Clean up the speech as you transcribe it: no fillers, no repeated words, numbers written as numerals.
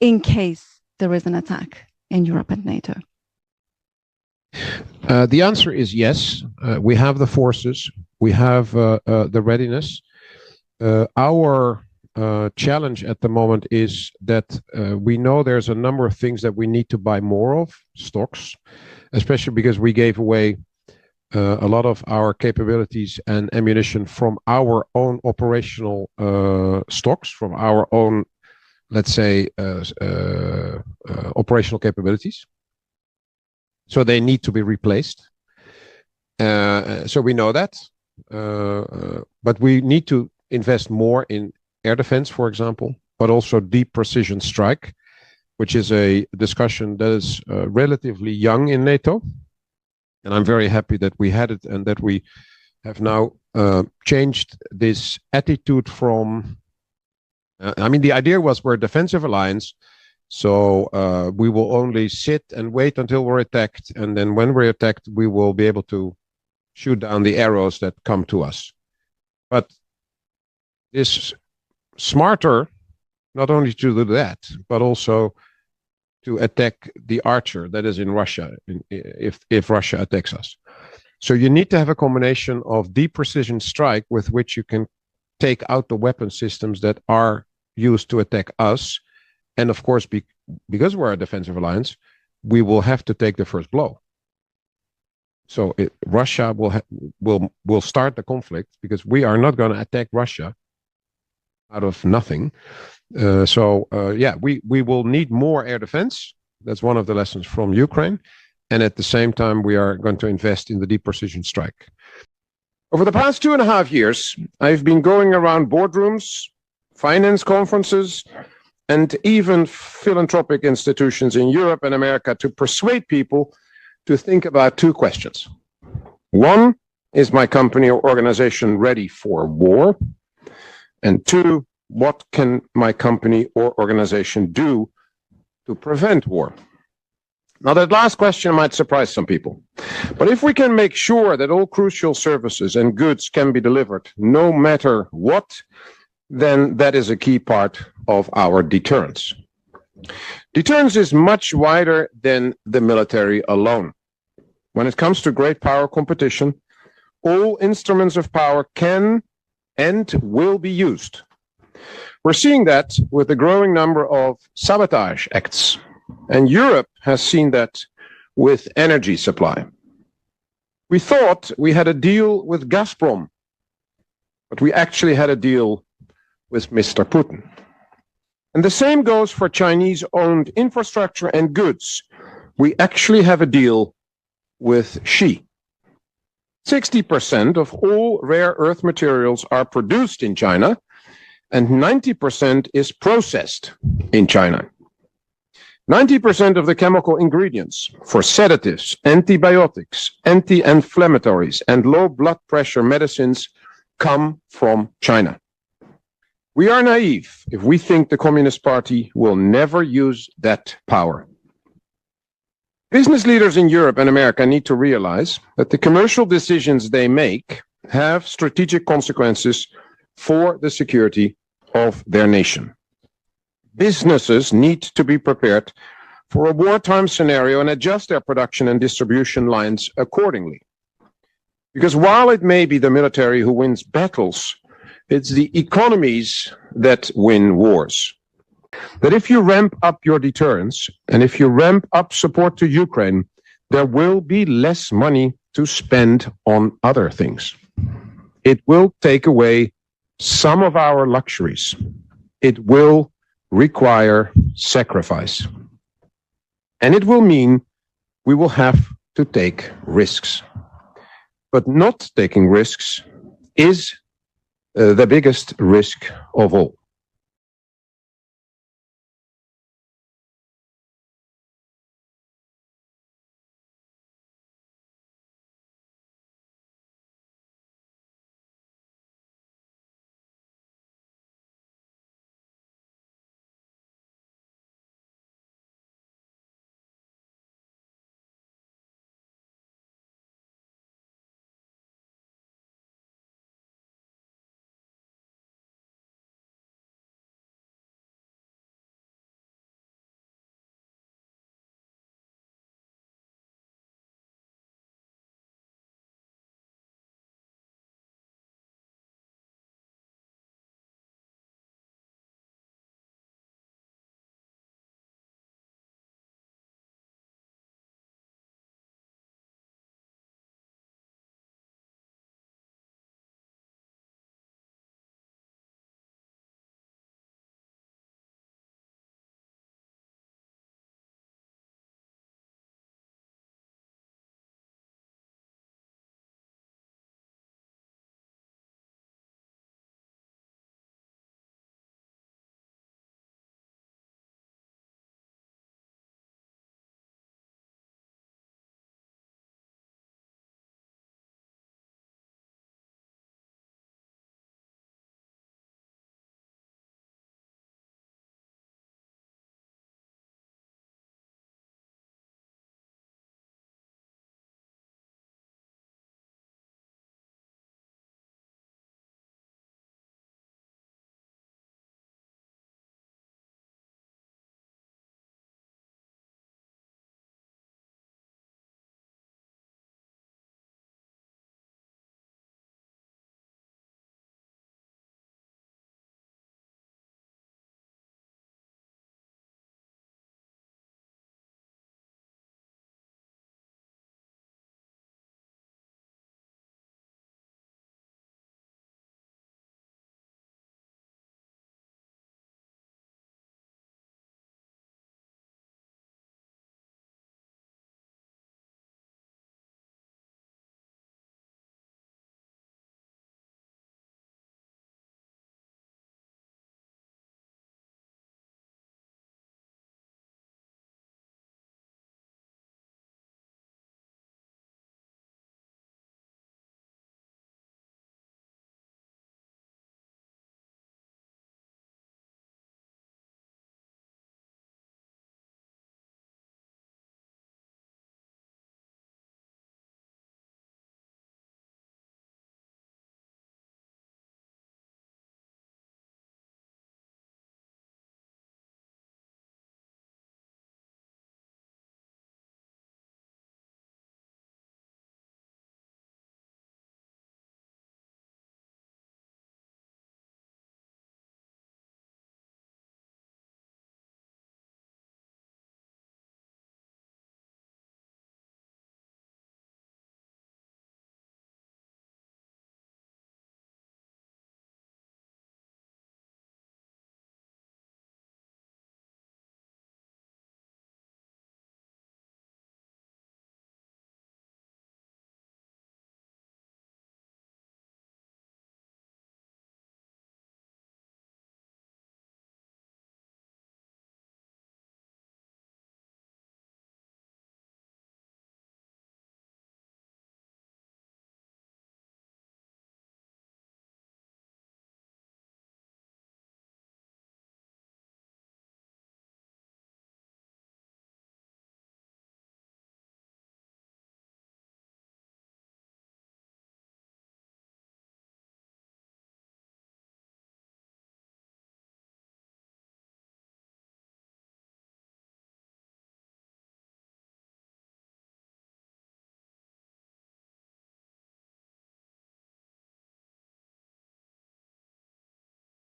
in case there is an attack in Europe and NATO? The answer is yes. We have the forces. We have the readiness. Our challenge at the moment is that we know there's a number of things that we need to buy more of, stocks, especially because we gave away a lot of our capabilities and ammunition from our own operational stocks, from our own, let's say, operational capabilities. So they need to be replaced. So we know that. But we need to invest more in air defense, for example, but also deep precision strike, which is a discussion that is relatively young in NATO. And I'm very happy that we had it and that we have now changed this attitude from, the idea was we're a defensive alliance, so we will only sit and wait until we're attacked. And then when we're attacked, we will be able to shoot down the arrows that come to us. But it's smarter not only to do that, but also to attack the archer that is in Russia, if Russia attacks us. So you need to have a combination of deep precision strike with which you can take out the weapon systems that are used to attack us. And of course, because we're a defensive alliance, we will have to take the first blow. So Russia will start the conflict because we are not going to attack Russia out of nothing. We will need more air defense. That's one of the lessons from Ukraine. And at the same time, we are going to invest in the deep precision strike. Over the past 2.5 years, I've been going around boardrooms, finance conferences, and even philanthropic institutions in Europe and America to persuade people to think about two questions. One, is my company or organization ready for war? And two, what can my company or organization do to prevent war? Now, that last question might surprise some people. But if we can make sure that all crucial services and goods can be delivered no matter what, then that is a key part of our deterrence. Deterrence is much wider than the military alone. When it comes to great power competition, all instruments of power can and will be used. We're seeing that with the growing number of sabotage acts, and Europe has seen that with energy supply. We thought we had a deal with Gazprom, but we actually had a deal with Mr. Putin. And the same goes for Chinese-owned infrastructure and goods. We actually have a deal with Xi. 60% of all rare earth materials are produced in China, and 90% is processed in China. 90% of the chemical ingredients for sedatives, antibiotics, anti-inflammatories, and low blood pressure medicines come from China. We are naive if we think the Communist Party will never use that power. Business leaders in Europe and America need to realize that the commercial decisions they make have strategic consequences for the security of their nation. Businesses need to be prepared for a wartime scenario and adjust their production and distribution lines accordingly. Because while it may be the military who wins battles, it's the economies that win wars. That if you ramp up your deterrence and if you ramp up support to Ukraine, there will be less money to spend on other things. It will take away some of our luxuries. It will require sacrifice. And it will mean we will have to take risks. But not taking risks is the biggest risk of all.